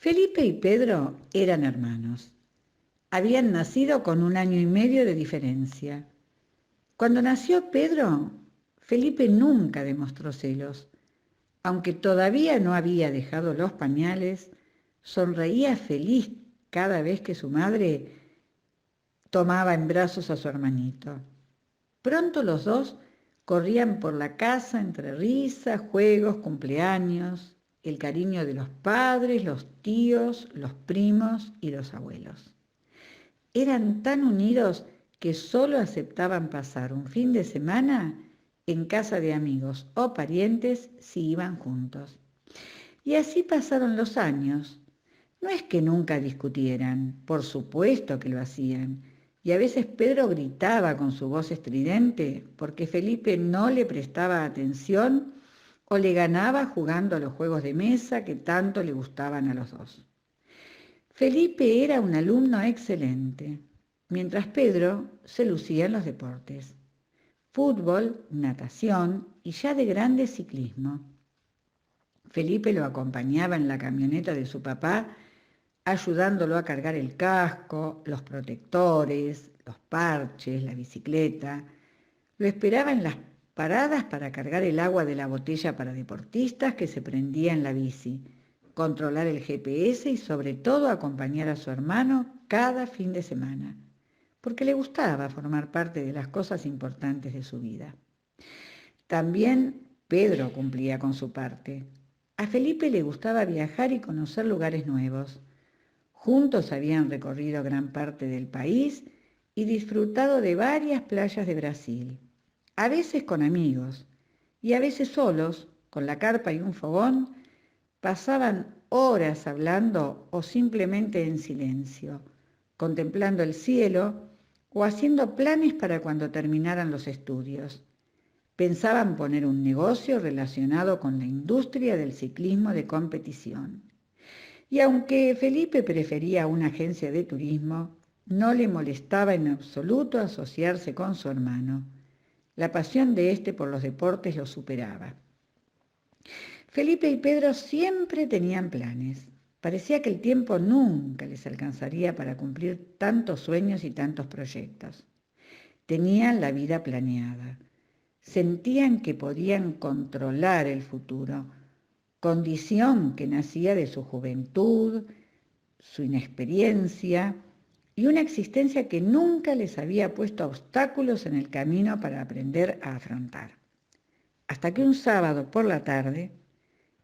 Felipe y Pedro eran hermanos. Habían nacido con 1 año y medio de diferencia. Cuando nació Pedro, Felipe nunca demostró celos. Aunque todavía no había dejado los pañales, sonreía feliz cada vez que su madre tomaba en brazos a su hermanito. Pronto los dos corrían por la casa entre risas, juegos, cumpleaños, el cariño de los padres, los tíos, los primos y los abuelos. Eran tan unidos que solo aceptaban pasar un fin de semana en casa de amigos o parientes si iban juntos. Y así pasaron los años. No es que nunca discutieran, por supuesto que lo hacían, y a veces Pedro gritaba con su voz estridente porque Felipe no le prestaba atención o le ganaba jugando a los juegos de mesa que tanto le gustaban a los dos. Felipe era un alumno excelente, mientras Pedro se lucía en los deportes: fútbol, natación y ya de grande ciclismo. Felipe lo acompañaba en la camioneta de su papá, ayudándolo a cargar el casco, los protectores, los parches, la bicicleta. Lo esperaba en las paradas para cargar el agua de la botella para deportistas que se prendía en la bici, controlar el GPS y sobre todo acompañar a su hermano cada fin de semana, porque le gustaba formar parte de las cosas importantes de su vida. También Pedro cumplía con su parte. A Felipe le gustaba viajar y conocer lugares nuevos. Juntos habían recorrido gran parte del país y disfrutado de varias playas de Brasil, a veces con amigos y a veces solos, con la carpa y un fogón. Pasaban horas hablando o simplemente en silencio, contemplando el cielo o haciendo planes para cuando terminaran los estudios. Pensaban poner un negocio relacionado con la industria del ciclismo de competición. Y aunque Felipe prefería una agencia de turismo, no le molestaba en absoluto asociarse con su hermano. La pasión de este por los deportes lo superaba. Felipe y Pedro siempre tenían planes. Parecía que el tiempo nunca les alcanzaría para cumplir tantos sueños y tantos proyectos. Tenían la vida planeada. Sentían que podían controlar el futuro, condición que nacía de su juventud, su inexperiencia y una existencia que nunca les había puesto obstáculos en el camino para aprender a afrontar. Hasta que un sábado por la tarde,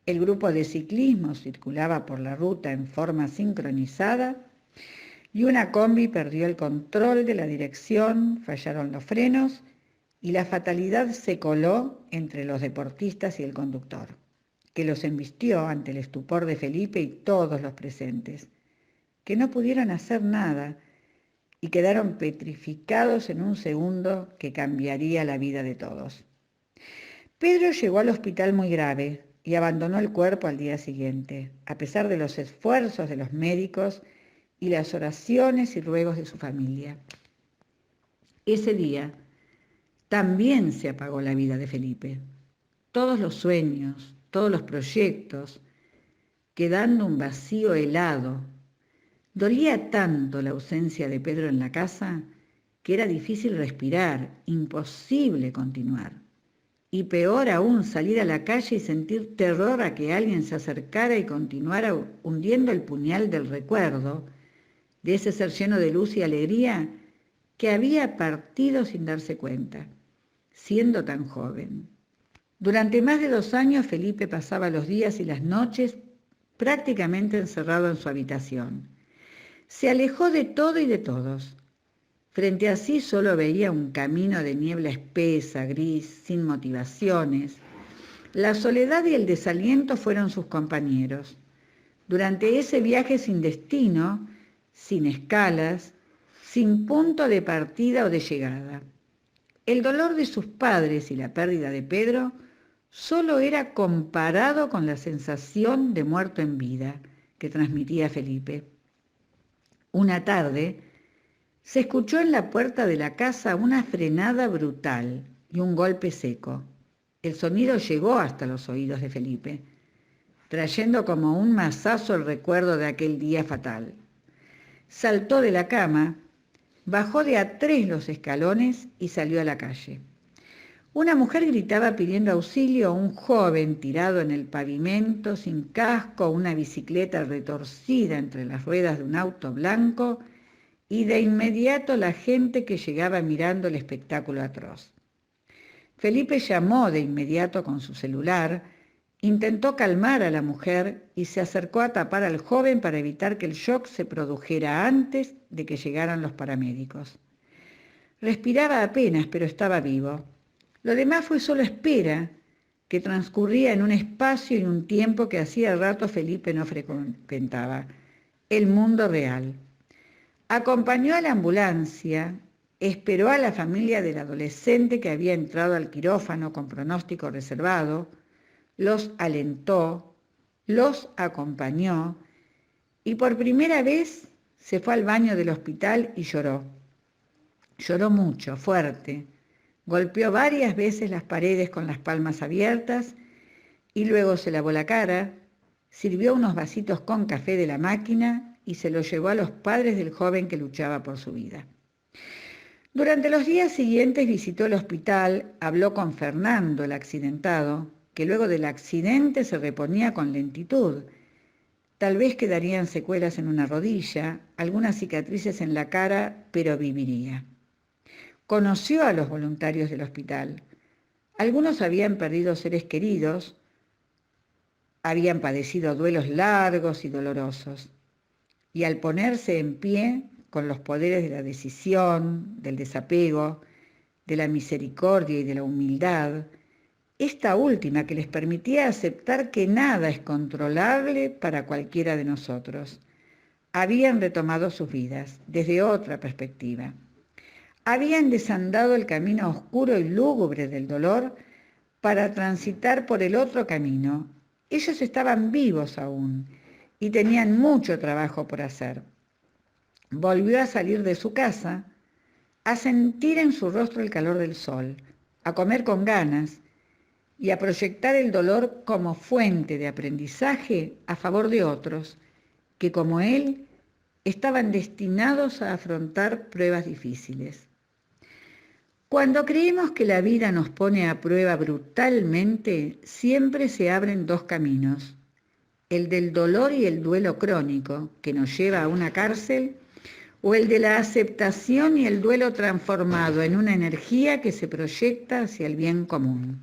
el grupo de ciclismo circulaba por la ruta en forma sincronizada y una combi perdió el control de la dirección, fallaron los frenos y la fatalidad se coló entre los deportistas y el conductor, que los embistió ante el estupor de Felipe y todos los presentes, que no pudieron hacer nada y quedaron petrificados en un segundo que cambiaría la vida de todos. Pedro llegó al hospital muy grave y abandonó el cuerpo al día siguiente, a pesar de los esfuerzos de los médicos y las oraciones y ruegos de su familia. Ese día también se apagó la vida de Felipe. Todos los sueños, todos los proyectos, quedando un vacío helado. Dolía tanto la ausencia de Pedro en la casa que era difícil respirar, imposible continuar. Y peor aún, salir a la calle y sentir terror a que alguien se acercara y continuara hundiendo el puñal del recuerdo, de ese ser lleno de luz y alegría que había partido sin darse cuenta, siendo tan joven. Durante más de 2 años Felipe pasaba los días y las noches prácticamente encerrado en su habitación. Se alejó de todo y de todos. Frente a sí solo veía un camino de niebla espesa, gris, sin motivaciones. La soledad y el desaliento fueron sus compañeros. Durante ese viaje sin destino, sin escalas, sin punto de partida o de llegada. El dolor de sus padres y la pérdida de Pedro solo era comparado con la sensación de muerto en vida que transmitía Felipe. Una tarde, se escuchó en la puerta de la casa una frenada brutal y un golpe seco. El sonido llegó hasta los oídos de Felipe. trayendo como un mazazo el recuerdo de aquel día fatal. Saltó de la cama, bajó de a tres los escalones y salió a la calle. Una mujer gritaba pidiendo auxilio a un joven tirado en el pavimento, sin casco, una bicicleta retorcida entre las ruedas de un auto blanco, y de inmediato la gente que llegaba mirando el espectáculo atroz. Felipe llamó de inmediato con su celular, intentó calmar a la mujer y se acercó a tapar al joven para evitar que el shock se produjera antes de que llegaran los paramédicos. Respiraba apenas, pero estaba vivo. Lo demás fue solo espera, que transcurría en un espacio y un tiempo que hacía rato Felipe no frecuentaba, el mundo real. Acompañó a la ambulancia, esperó a la familia del adolescente que había entrado al quirófano con pronóstico reservado, los alentó, los acompañó y por primera vez se fue al baño del hospital y lloró. Lloró mucho, fuerte. Golpeó varias veces las paredes con las palmas abiertas y luego se lavó la cara, sirvió unos vasitos con café de la máquina y se lo llevó a los padres del joven que luchaba por su vida. Durante los días siguientes visitó el hospital, habló con Fernando, el accidentado, que luego del accidente se reponía con lentitud. Tal vez quedarían secuelas en una rodilla, algunas cicatrices en la cara, pero viviría. Conoció a los voluntarios del hospital. Algunos habían perdido seres queridos, habían padecido duelos largos y dolorosos. Y al ponerse en pie, con los poderes de la decisión, del desapego, de la misericordia y de la humildad, esta última que les permitía aceptar que nada es controlable para cualquiera de nosotros, habían retomado sus vidas desde otra perspectiva. Habían desandado el camino oscuro y lúgubre del dolor para transitar por el otro camino. Ellos estaban vivos aún y tenían mucho trabajo por hacer. Volvió a salir de su casa, a sentir en su rostro el calor del sol, a comer con ganas y a proyectar el dolor como fuente de aprendizaje a favor de otros, que como él estaban destinados a afrontar pruebas difíciles. Cuando creemos que la vida nos pone a prueba brutalmente, siempre se abren dos caminos, el del dolor y el duelo crónico, que nos lleva a una cárcel, o el de la aceptación y el duelo transformado en una energía que se proyecta hacia el bien común.